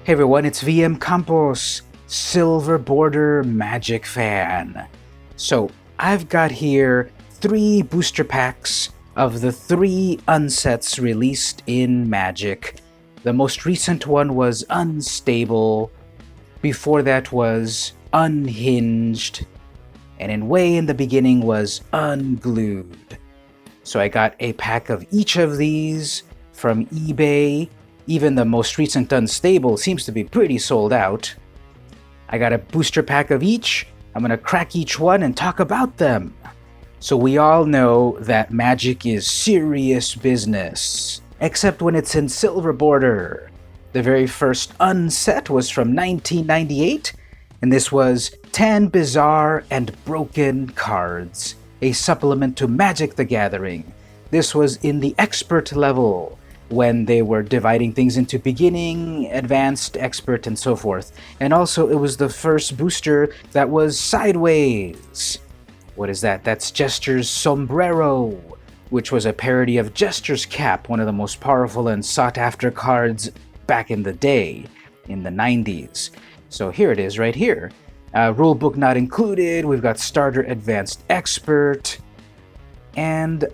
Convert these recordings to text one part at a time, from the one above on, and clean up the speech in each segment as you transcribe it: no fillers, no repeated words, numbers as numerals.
Hey everyone, it's VM Campos, Silver Border Magic fan. So I've got here 3 booster packs of the 3 unsets released in Magic. The most recent one was Unstable, before that was Unhinged, and in the beginning was Unglued. So I got a pack of each of these from eBay. Even the most recent Unstable seems to be pretty sold out. I got a booster pack of each. I'm gonna crack each one and talk about them. So we all know that Magic is serious business, except when it's in Silver Border. The very first unset was from 1998, and this was 10 Bizarre and Broken Cards, a supplement to Magic the Gathering. This was in the expert level, when they were dividing things into beginning, advanced, expert, and so forth. And also, it was the first booster that was sideways. What is that? That's Jester's Sombrero, which was a parody of Jester's Cap, one of the most powerful and sought-after cards back in the day, in the 90s. So here it is right here. Rulebook not included, we've got Starter, Advanced, Expert, and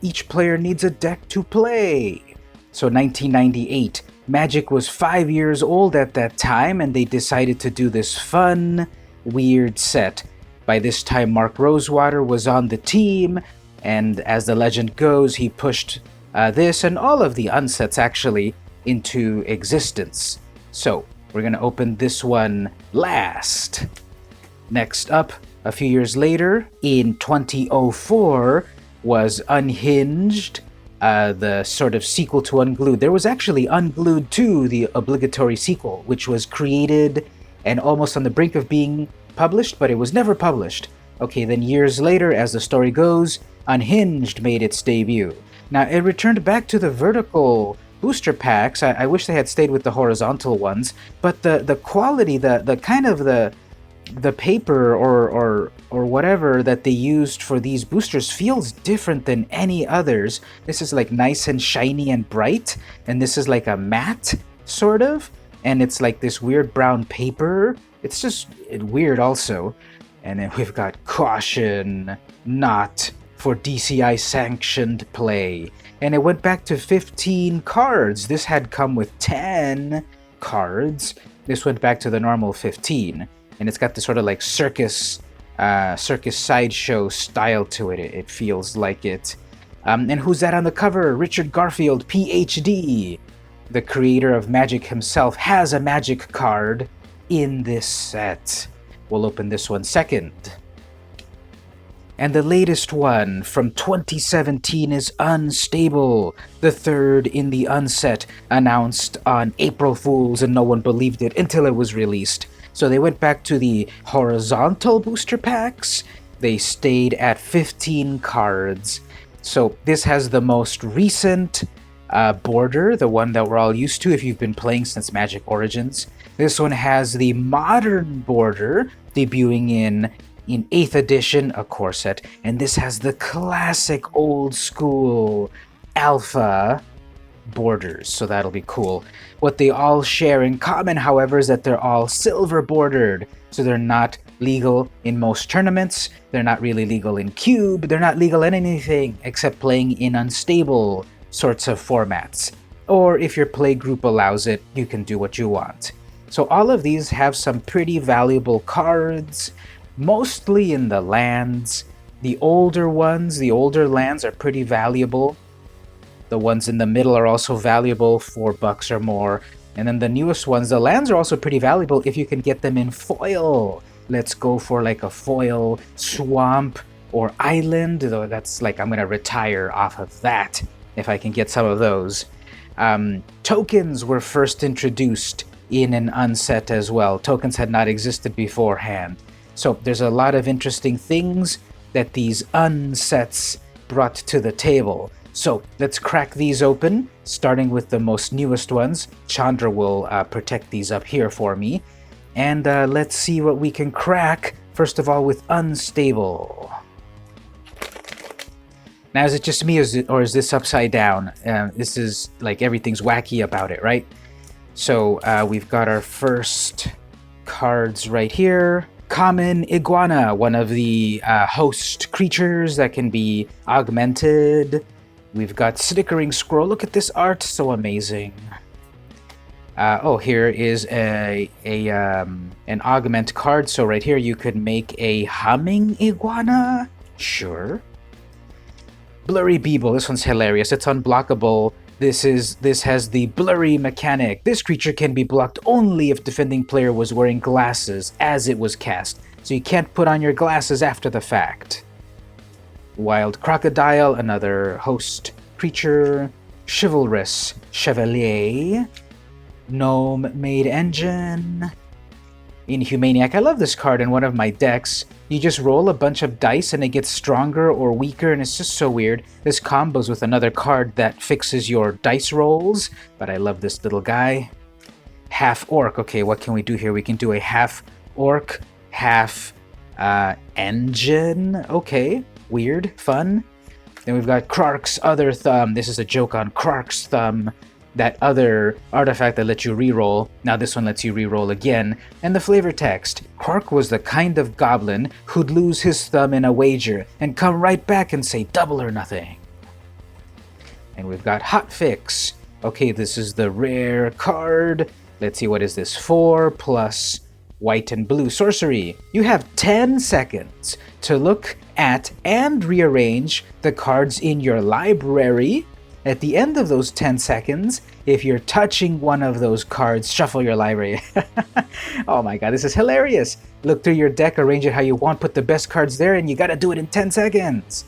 each player needs a deck to play. So 1998, Magic was 5 years old at that time, and they decided to do this fun, weird set. By this time, Mark Rosewater was on the team, and as the legend goes, he pushed this and all of the unsets actually into existence. So we're going to open this one last. Next up, a few years later, in 2004, was Unhinged, the sort of sequel to Unglued. There was actually Unglued 2, the obligatory sequel, which was created and almost on the brink of being published, but it was never published. Okay, then years later, as the story goes, Unhinged made its debut. Now, it returned back to the vertical booster packs. I wish they had stayed with the horizontal ones, but the quality, the kind of the paper or whatever that they used for these boosters feels different than any others. This is like nice and shiny and bright, and this is like a matte sort of, and it's like this weird brown paper. It's just weird also. And then we've got Caution, not for DCI sanctioned play, and it went back to 15 cards. This had come with 10 cards. This went back to the normal 15. And it's got this sort of like circus sideshow style to it. It feels like it. And who's that on the cover? Richard Garfield, PhD. The creator of Magic himself has a Magic card in this set. We'll open this one second. And the latest one from 2017 is Unstable, the third in the unset, announced on April Fools, and no one believed it until it was released. So they went back to the horizontal booster packs. They stayed at 15 cards. So this has the most recent border, the one that we're all used to if you've been playing since Magic Origins. This one has the modern border, debuting in 8th edition, a core set. And this has the classic old school alpha borders, so that'll be cool. What they all share in common, however, is that they're all silver bordered, so they're not legal in most tournaments, they're not really legal in Cube, they're not legal in anything except playing in Unstable sorts of formats. Or if your play group allows it, you can do what you want. So all of these have some pretty valuable cards, mostly in the lands. The older ones, the older lands are pretty valuable. The ones in the middle are also valuable, $4 or more. And then the newest ones, the lands are also pretty valuable if you can get them in foil. Let's go for like a foil swamp or island, though that's like I'm gonna retire off of that if I can get some of those. Tokens were first introduced in an unset as well. Tokens had not existed beforehand. So there's a lot of interesting things that these unsets brought to the table. So let's crack these open, starting with the most newest ones. Chandra will protect these up here for me. And let's see what we can crack, first of all, with Unstable. Now, is it just me, or is this upside down? This is like everything's wacky about it, right? So we've got our first cards right here. Common iguana, one of the host creatures that can be augmented. We've got snickering squirrel. Look at this art, so amazing. Here is an augment card. So right here you could make a humming iguana. Sure. Blurry Beeble. This one's hilarious. It's unblockable. This has the blurry mechanic. This creature can be blocked only if defending player was wearing glasses as it was cast. So you can't put on your glasses after the fact. Wild Crocodile, another host creature. Chivalrous Chevalier. Gnome Maid Engine. Inhumaniac. I love this card in one of my decks. You just roll a bunch of dice and it gets stronger or weaker, and it's just so weird. This combos with another card that fixes your dice rolls, but I love this little guy. Half Orc. Okay, what can we do here? We can do a half Orc, half Engine. Okay, weird, fun. Then we've got Krark's Other Thumb. This is a joke on Krark's Thumb. That other artifact that lets you reroll. Now this one lets you reroll again. And the flavor text. Krark was the kind of goblin who'd lose his thumb in a wager and come right back and say double or nothing. And we've got Hotfix. Okay, this is the rare card. Let's see, what is this? 4 plus white and blue sorcery. You have 10 seconds to look at and rearrange the cards in your library. At the end of those 10 seconds, if you're touching one of those cards, shuffle your library. Oh my god, this is hilarious. Look through your deck, arrange it how you want, put the best cards there, and you gotta do it in 10 seconds.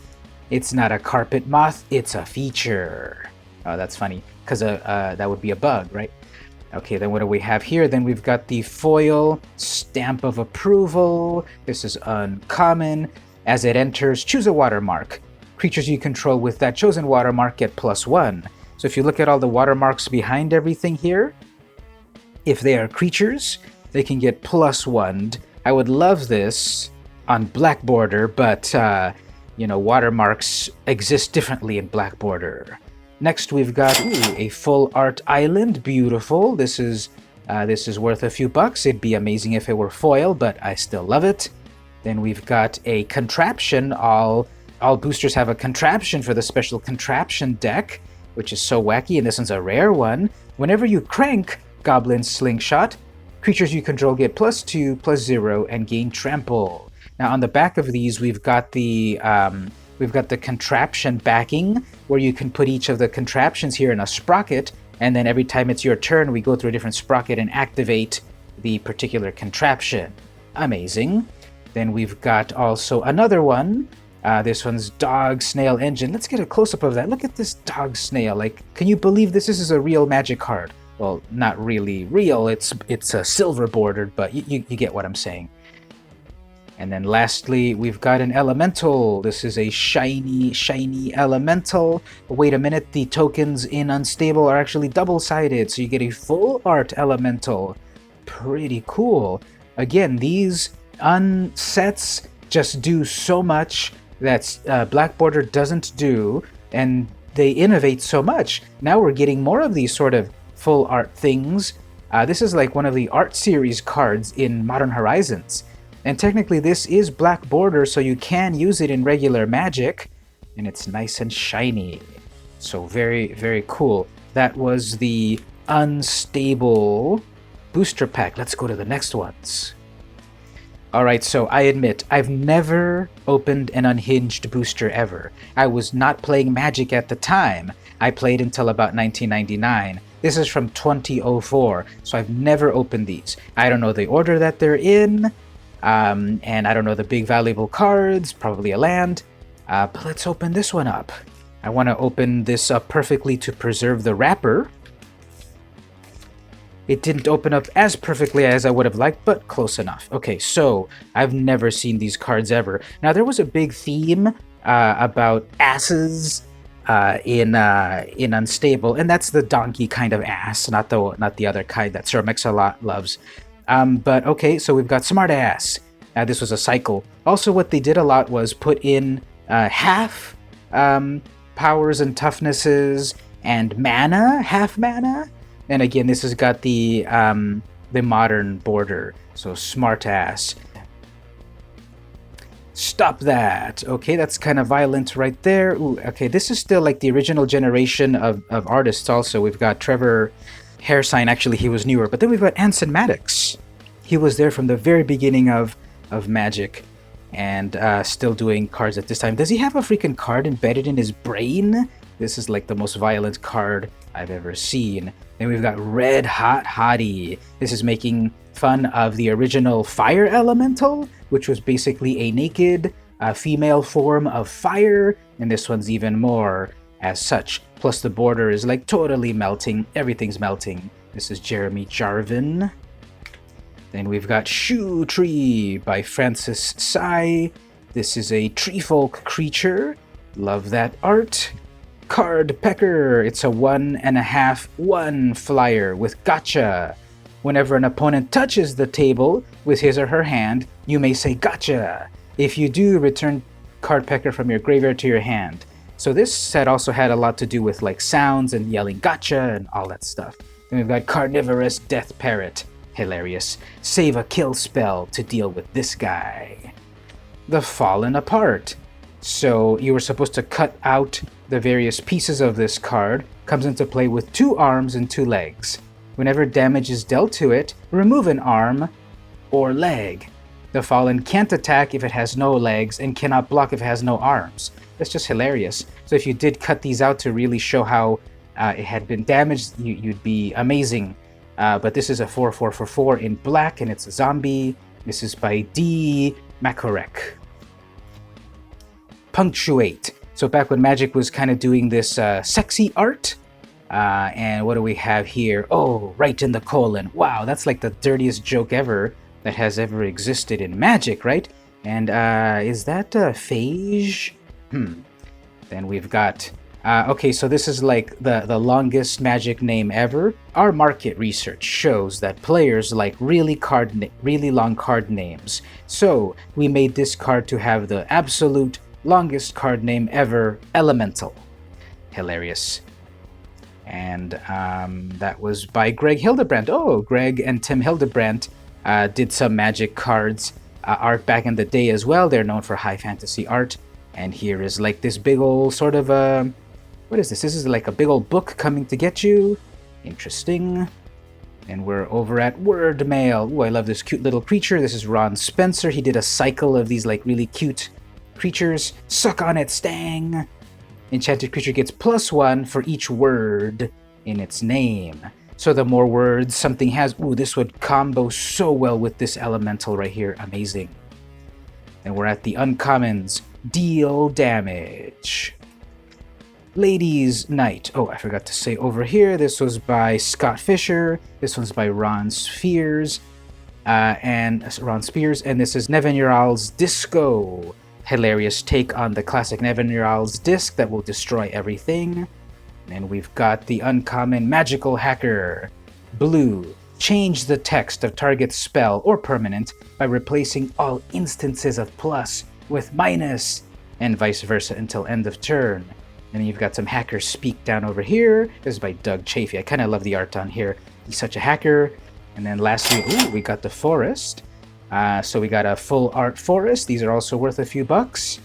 It's not a carpet moth, it's a feature. Oh, that's funny, because that would be a bug, right? Okay, then what do we have here? Then we've got the foil stamp of approval. This is uncommon. As it enters, choose a watermark. Creatures you control with that chosen watermark get +1. So if you look at all the watermarks behind everything here, if they are creatures, they can get +1. I would love this on Black Border, but watermarks exist differently in Black Border. Next, we've got a full art island. Beautiful. This is worth a few bucks. It'd be amazing if it were foil, but I still love it. Then we've got a contraption. All boosters have a contraption for the special contraption deck, which is so wacky, and this one's a rare one. Whenever you crank Goblin Slingshot, creatures you control get +2, +0, and gain trample. Now on the back of these, we've got the contraption backing, where you can put each of the contraptions here in a sprocket, and then every time it's your turn, we go through a different sprocket and activate the particular contraption. Amazing. Then we've got also another one. This one's Dog Snail Engine. Let's get a close-up of that. Look at this dog snail. Like, can you believe this is a real magic card? Well, not really real. It's a silver bordered, but you get what I'm saying. And then lastly, we've got an elemental. This is a shiny elemental. But wait a minute, the tokens in Unstable are actually double-sided, so you get a full art elemental. Pretty cool. Again, these unsets just do so much that Black Border doesn't do, and they innovate so much. Now we're getting more of these sort of full art things. This is like one of the art series cards in Modern Horizons. And technically this is Black Border, so you can use it in regular Magic, and it's nice and shiny. So very, very cool. That was the Unstable booster pack. Let's go to the next ones. Alright, so I admit, I've never opened an Unhinged booster ever. I was not playing Magic at the time. I played until about 1999. This is from 2004, so I've never opened these. I don't know the order that they're in, and I don't know the big valuable cards, probably a land. But let's open this one up. I want to open this up perfectly to preserve the wrapper. It didn't open up as perfectly as I would have liked, but close enough. Okay, so I've never seen these cards ever. Now, there was a big theme about asses in Unstable, and that's the donkey kind of ass, not the other kind that Sir Mix-a-Lot loves. But okay, so we've got Smart Ass. This was a cycle. Also, what they did a lot was put in half powers and toughnesses and mana, half mana. And again, this has got the modern border. So smart ass. Stop that. Okay, that's kind of violent right there. Ooh, okay, this is still like the original generation of artists also. We've got Trevor Hairsign, actually he was newer. But then we've got Anson Maddox. He was there from the very beginning of Magic and still doing cards at this time. Does he have a freaking card embedded in his brain? This is like the most violent card I've ever seen. Then we've got Red Hot Hottie. This is making fun of the original Fire Elemental, which was basically a naked female form of fire, and this one's even more as such. Plus the border is like totally melting. Everything's melting. This is Jeremy Jarvin. Then we've got Shoe Tree by Francis Tsai. This is a treefolk creature. Love that art. Card Pecker. It's a 1/1 flyer with gotcha. Whenever an opponent touches the table with his or her hand, you may say gotcha. If you do, return Card Pecker from your graveyard to your hand. So this set also had a lot to do with like sounds and yelling gotcha and all that stuff. Then we've got Carnivorous Death Parrot. Hilarious. Save a kill spell to deal with this guy. The Fallen Apart. So you were supposed to cut out the various pieces of this card. Comes into play with 2 arms and 2 legs. Whenever damage is dealt to it, remove an arm or leg. The Fallen can't attack if it has no legs and cannot block if it has no arms. That's just hilarious. So if you did cut these out to really show how it had been damaged, you'd be amazing. But this is a 4/4 for 4 in black, and it's a zombie. This is by D. Makorek. Punctuate. So back when Magic was kind of doing this sexy art, and what do we have here? Oh, right in the colon. Wow, that's like the dirtiest joke ever that has ever existed in Magic, right? And is that Phage? Then we've got... okay, so this is like the longest Magic name ever. Our market research shows that players like really long card names. So we made this card to have the absolute longest card name ever, Elemental. Hilarious. And that was by Greg Hildebrandt. Oh, Greg and Tim Hildebrandt did some Magic cards art back in the day as well. They're known for high fantasy art. And here is like this big old sort of what is this? This is like a big old book coming to get you. Interesting. And we're over at Word Mail. Ooh, I love this cute little creature. This is Ron Spencer. He did a cycle of these like really cute creatures. Suck on it, Stang. Enchanted creature gets +1 for each word in its name. So the more words something has, ooh, this would combo so well with this elemental right here. Amazing. And we're at the uncommons. Deal damage. Ladies' Night. Oh, I forgot to say over here, this was by Scott Fisher. This one's by Ron Spears. And this is Nevinyrral's Disco. Hilarious take on the classic Nevinyrral's disc that will destroy everything. And we've got the uncommon Magical Hacker. Blue. Change the text of target spell or permanent by replacing all instances of plus with minus, and vice versa until end of turn. And then you've got some hacker speak down over here. This is by Doug Chafee. I kind of love the art on here. He's such a hacker. And then lastly, ooh, we got the forest. So we got a full art forest. These are also worth a few bucks.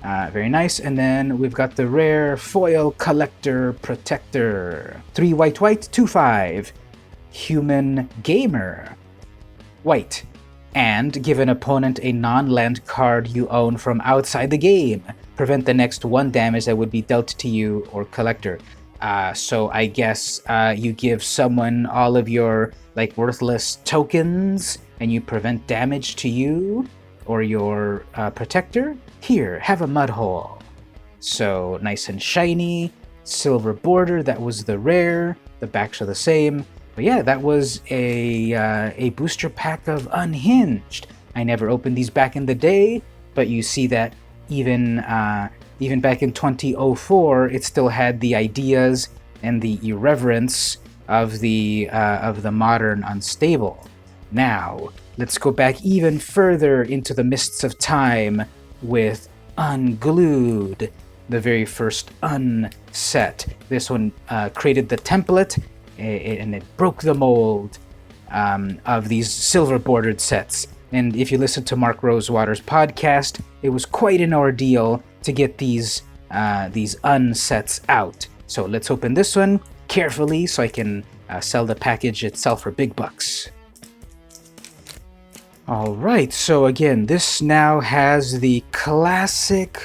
Very nice. And then we've got the rare foil collector protector. 3 white, 2/5. Human gamer. White. And give an opponent a non-land card you own from outside the game. Prevent the next 1 damage that would be dealt to you or collector. So I guess you give someone all of your like worthless tokens and you prevent damage to you or your protector. Here, have a mud hole. So nice and shiny. Silver border, that was the rare. The backs are the same. But yeah, that was a booster pack of Unhinged. I never opened these back in the day, but you see that even back in 2004, it still had the ideas and the irreverence of the modern unstable. Now, let's go back even further into the mists of time with Unglued, the very first unset. This one created the template and it broke the mold of these silver bordered sets. And if you listen to Mark Rosewater's podcast, it was quite an ordeal to get these unsets out. So let's open this one carefully so I can sell the package itself for big bucks. Alright, so again, this now has the classic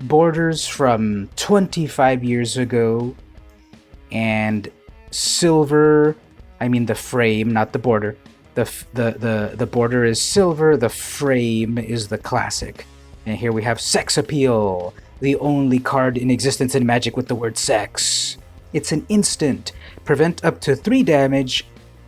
borders from 25 years ago, and silver, I mean the frame, not the border. The border is silver, the frame is the classic. And here we have Sex Appeal, the only card in existence in Magic with the word sex. It's an instant. Prevent up to 3 damage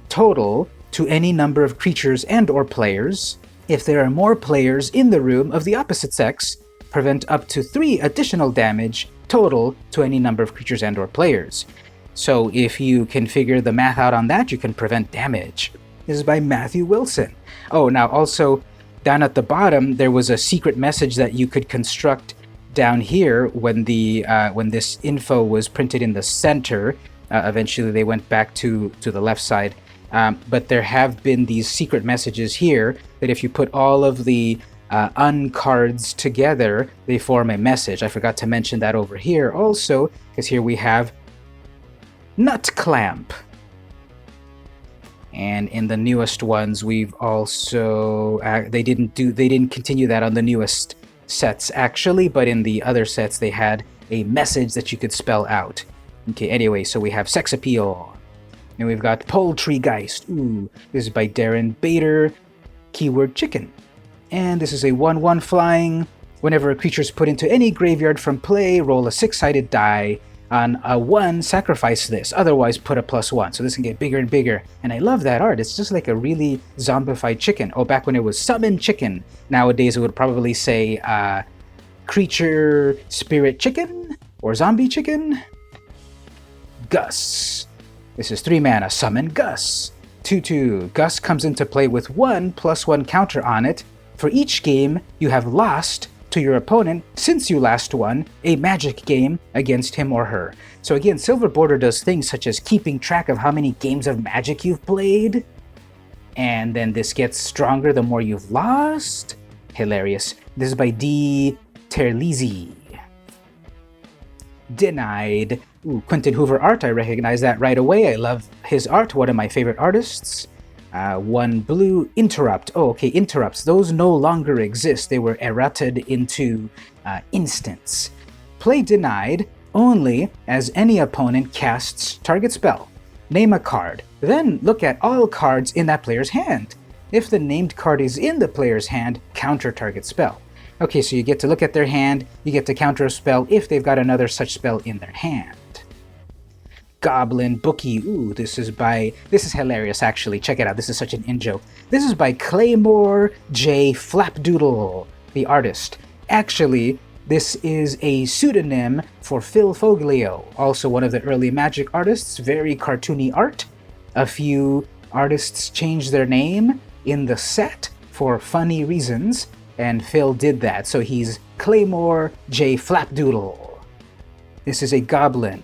total to any number of creatures and or players. If there are more players in the room of the opposite sex, prevent up to 3 additional damage total to any number of creatures and or players. So if you can figure the math out on that, you can prevent damage. This is by Matthew Wilson. Oh, now also down at the bottom, there was a secret message that you could construct down here when this info was printed in the center. Eventually they went back to the left side. But there have been these secret messages here that if you put all of the uncards together, they form a message. I forgot to mention that over here also, because here we have Nut Clamp. And in the newest ones, we've also they didn't continue that on the newest sets actually, but in the other sets they had a message that you could spell out. Okay, anyway, so we have Sex Appeal. And we've got Poultrygeist. Ooh, this is by Darren Bader. Keyword chicken. And this is a 1/1 flying. Whenever a creature is put into any graveyard from play, roll a 6-sided die. On a 1, sacrifice this. Otherwise, put a +1. So this can get bigger and bigger. And I love that art. It's just like a really zombified chicken. Oh, back when it was Summon Chicken. Nowadays, it would probably say Creature Spirit Chicken or Zombie Chicken. Gus. This is 3 mana. Summon Gus. 2/2. Gus comes into play with 1+1 counter on it. For each game you have lost to your opponent since you last won a Magic game against him or her. So again, Silver Border does things such as keeping track of how many games of Magic you've played, and then this gets stronger the more you've lost. Hilarious. This is by D. Terlizzi. Denied. Ooh, Quentin Hoover art, I recognize that right away. I love his art, one of my favorite artists. 1 blue. Interrupt. Oh, okay, interrupts. Those no longer exist. They were errated into instants. Play denied only as any opponent casts target spell. Name a card. Then look at all cards in that player's hand. If the named card is in the player's hand, counter target spell. Okay, so you get to look at their hand, you get to counter a spell if they've got another such spell in their hand. Goblin Bookie. Ooh, this is hilarious actually. Check it out. This is such an in-joke. This is by Claymore J. Flapdoodle, the artist. Actually, this is a pseudonym for Phil Foglio, also one of the early Magic artists. Very cartoony art. A few artists changed their name in the set for funny reasons, and Phil did that. So he's Claymore J. Flapdoodle. This is a goblin.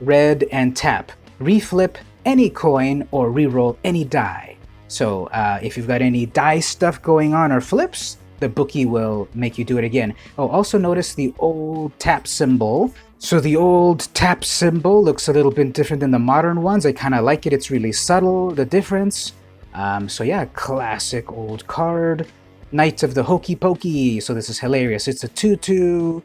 Red and tap. Reflip any coin or reroll any die. So if you've got any die stuff going on or flips, the bookie will make you do it again. Oh, also notice the old tap symbol. So the old tap symbol looks a little bit different than the modern ones. I kind of like it. It's really subtle, the difference. So yeah, classic old card. Knight of the Hokey Pokey. So this is hilarious. It's a 2/2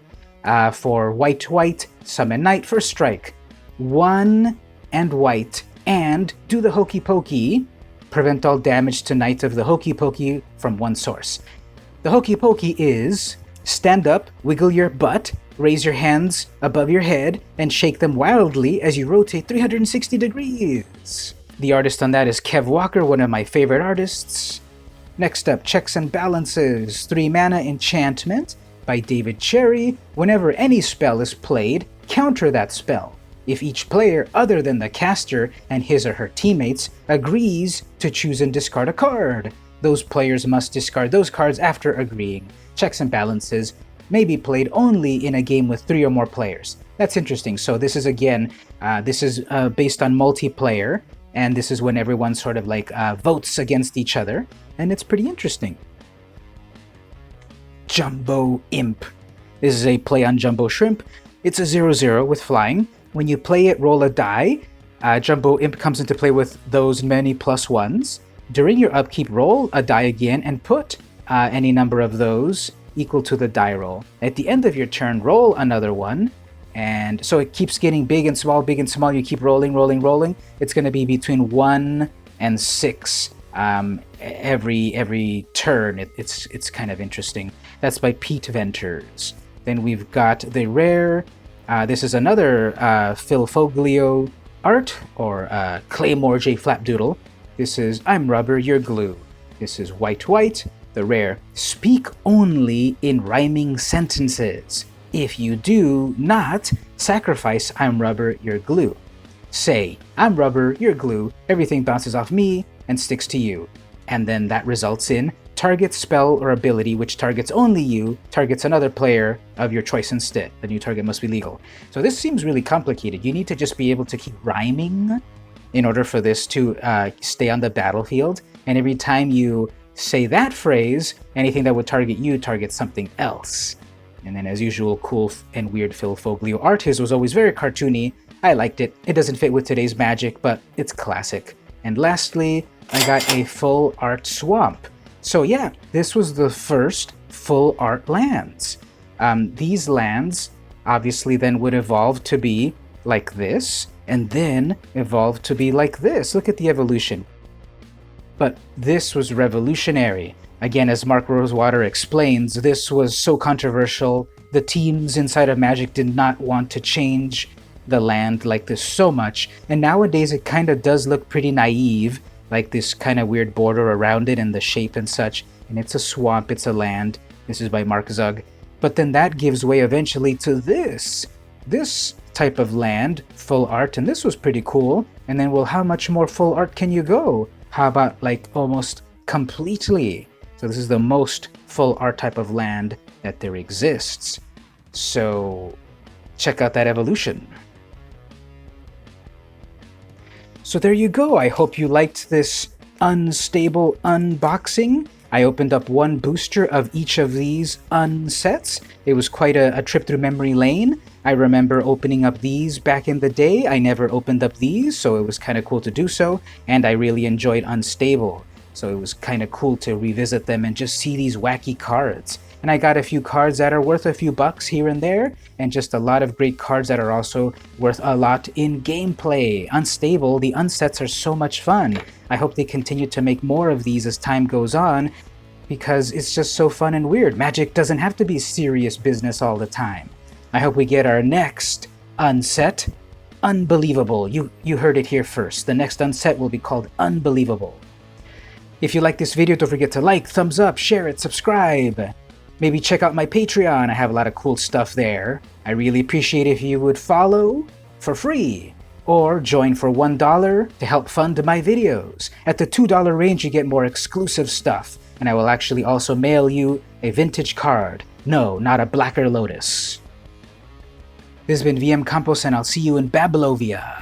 for white, summon Knight for strike. 1 and white, and do the Hokey Pokey. Prevent all damage to Knight of the Hokey Pokey from one source. The Hokey Pokey is stand up, wiggle your butt, raise your hands above your head, and shake them wildly as you rotate 360 degrees. The artist on that is Kev Walker, one of my favorite artists. Next up, Checks and Balances. 3 mana enchantment by David Cherry. Whenever any spell is played, counter that spell. If each player other than the caster and his or her teammates agrees to choose and discard a card, those players must discard those cards after agreeing. Checks and Balances may be played only in a game with 3 or more players. That's interesting. So this is again, based on multiplayer, and this is when everyone sort of like votes against each other, and it's pretty interesting. Jumbo Imp. This is a play on Jumbo Shrimp. It's a 0/0 with flying. When you play it, roll a die. Jumbo Imp comes into play with those many +1s. During your upkeep, roll a die again and put any number of those equal to the die roll. At the end of your turn, roll another one. And so it keeps getting big and small, big and small. You keep rolling, rolling, rolling. It's going to be between 1 and 6 every turn. It's kind of interesting. That's by Pete Venters. Then we've got the rare. This is another Phil Foglio art, or Claymore J Flapdoodle. This is I'm Rubber, You're Glue. This is White White, the rare. Speak only in rhyming sentences. If you do not, sacrifice I'm Rubber, You're Glue. Say, I'm Rubber, You're Glue, everything bounces off me and sticks to you. And then that results in target spell or ability which targets only you, targets another player of your choice instead. The new target must be legal. So this seems really complicated. You need to just be able to keep rhyming in order for this to stay on the battlefield. And every time you say that phrase, anything that would target you targets something else. And then as usual, cool and weird Phil Foglio art. His was always very cartoony. I liked it. It doesn't fit with today's Magic, but it's classic. And lastly, I got a full art swamp. So yeah, this was the first full art lands. These lands obviously then would evolve to be like this, and then evolve to be like this. Look at the evolution. But this was revolutionary. Again, as Mark Rosewater explains, this was so controversial. The teams inside of Magic did not want to change the land like this so much, and nowadays it kind of does look pretty naive, like this kind of weird border around it and the shape and such, and it's a swamp, it's a land. This is by Mark Zug. But then that gives way eventually to this type of land, full art, and this was pretty cool. And then, well, how much more full art can you go? How about like almost completely? So this is the most full art type of land that there exists. So check out that evolution. So there you go. I hope you liked this unstable unboxing. I opened up one booster of each of these unsets. It was quite a trip through memory lane. I remember opening up these back in the day. I never opened up these, so it was kind of cool to do so. And I really enjoyed Unstable. So it was kind of cool to revisit them and just see these wacky cards. And I got a few cards that are worth a few bucks here and there, and just a lot of great cards that are also worth a lot in gameplay. Unstable, the unsets are so much fun. I hope they continue to make more of these as time goes on, because it's just so fun and weird. Magic doesn't have to be serious business all the time. I hope we get our next unset, Unbelievable. You heard it here first. The next unset will be called Unbelievable. If you like this video, don't forget to like, thumbs up, share it, subscribe. Maybe check out my Patreon. I have a lot of cool stuff there. I really appreciate if you would follow for free, or join for $1 to help fund my videos. At the $2 range, you get more exclusive stuff, and I will actually also mail you a vintage card. No, not a Blacker Lotus. This has been VM Campos, and I'll see you in Babylovia.